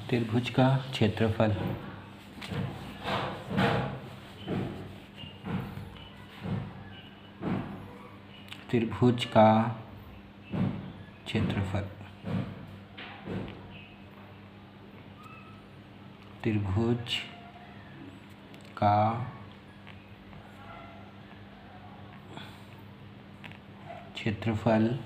त्रिभुज का क्षेत्रफल। त्रिभुज का क्षेत्रफल। त्रिभुज का क्षेत्रफल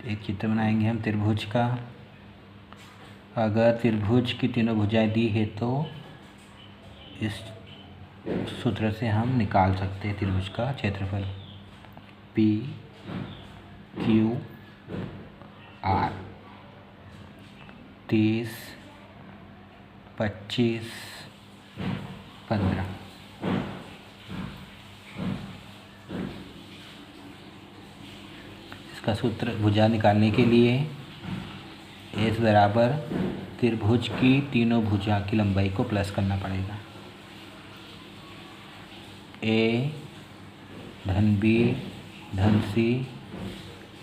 एक चित्र बनाएंगे हम त्रिभुज का। अगर त्रिभुज की तीनों भुजाएं दी है तो इस सूत्र से हम निकाल सकते हैं त्रिभुज का क्षेत्रफल। P Q R 30, 25, 15। इसका सूत्र भुजा निकालने के लिए S बराबर त्रिभुज की तीनों भुजा की लंबाई को प्लस करना पड़ेगा। A धन B धन C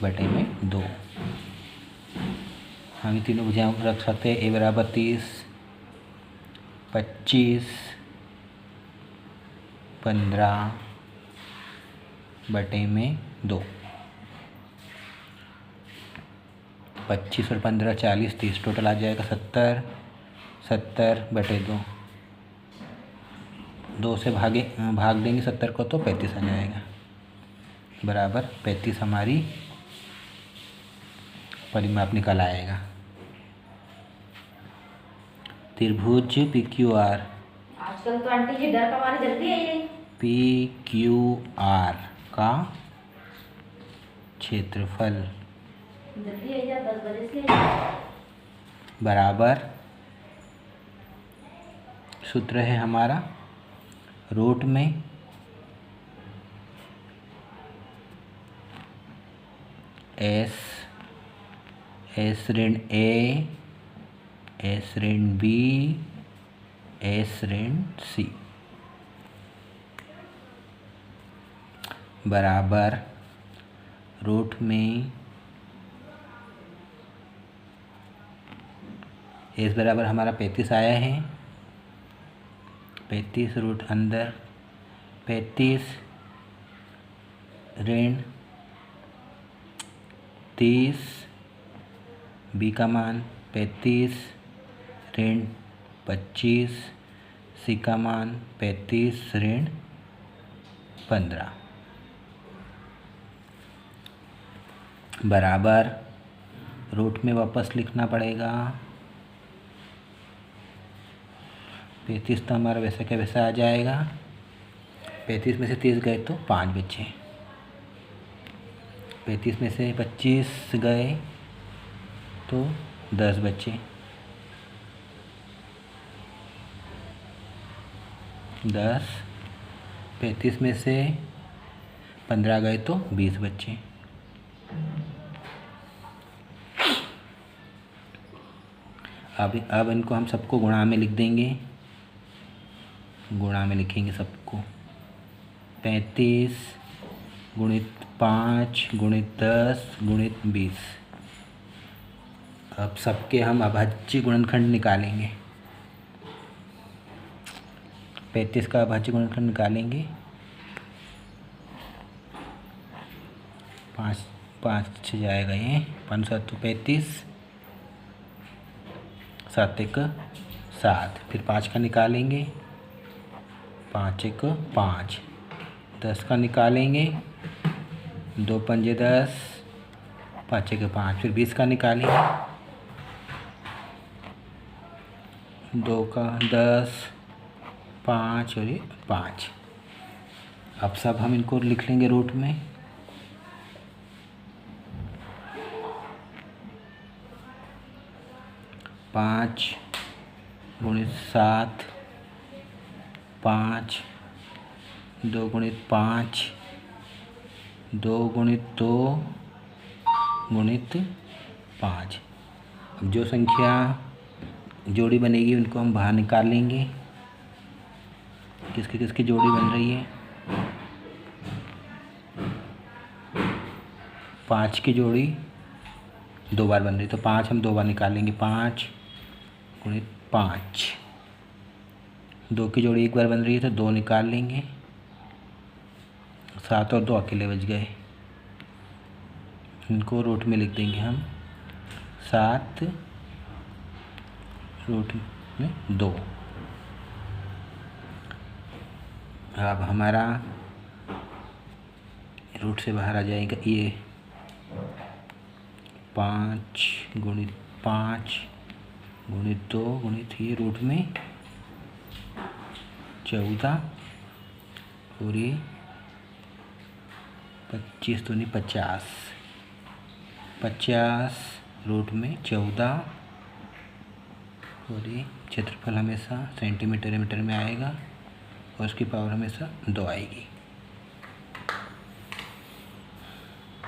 बटे में 2। हम ये तीनों भुजाओं को रख सकते हैं। A बराबर 30, 25, 15 बटे में 2। 25 और 15 40, 30 टोटल आ जाएगा 70, 70 बटे 2। 2 से भाग देंगे 70 को तो 35 आ जाएगा, बराबर 35 हमारी परिमाप निकल आएगा। त्रिभुज PQR। आजकल तो आंटी जी डर का मारे जल्दी आई। PQR का क्षेत्रफल जल्दी आई जा, 10 बजे से बराबर सूत्र है हमारा रूट में S ऋण A S ऋण B S ऋण C बराबर रूट में S बराबर हमारा 35 आया है। 35 रूट अंदर 35 ऋण 30 B का मान 35 ऋण 25 C का मान 35 ऋण 15 बराबर रूट में वापस लिखना पड़ेगा। 35 तो हमारा वैसे का वैसा आ जाएगा। 35 में से 30 गए तो 5 बचे। 35 में से 25 गए तो 10 बचे। 10 35 में से 15 गए तो 20 बचे। अब इनको हम सबको गुणा में लिख देंगे। गुणा में लिखेंगे सबको। 35 गुणित 5 गुणित 10 गुणित 20। अब सबके हम अभाज्य गुणनखंड निकालेंगे। 35 का अभाज्य गुणनखंड निकालेंगे। 5 से जाएगा ये 5 7 35 7 1 7। फिर 5 का निकालेंगे। 5 1 5। 10 का निकालेंगे। 2 पंजे 10 5 1 5। फिर 20 का निकालेंगे। 2 का 10 5 और ये 5। अब सब हम इनको लिख लेंगे रूट में। 5 गुणित 7 5 2 गुणित 5 2 गुणित 2 गुणित 5। अब जो संख्या जोड़ी बनेगी उनको हम बाहर निकाल लेंगे। किसकी किसकी जोड़ी बन रही है? 5 की जोड़ी 2 बार बन रही, तो 5 हम 2 बार निकालेंगे, 5 गुणित 5। 2 की जोड़ी 1 बार बन रही है तो 2 निकाल लेंगे, 7 और 2 अकेले बच गए, इनको रूट में लिख देंगे हम, 7 रूट में 2। अब हमारा रूट से बाहर आ जाएगा ये 5 गुणित 5 गुणित 2 गुणित ये रूट में 14 और ये 25 दूनी 50, 50 रूट में 14 और ये क्षेत्रफल हमेशा सेंटीमीटर मीटर में आएगा और उसकी पावर हमेशा 2 आएगी।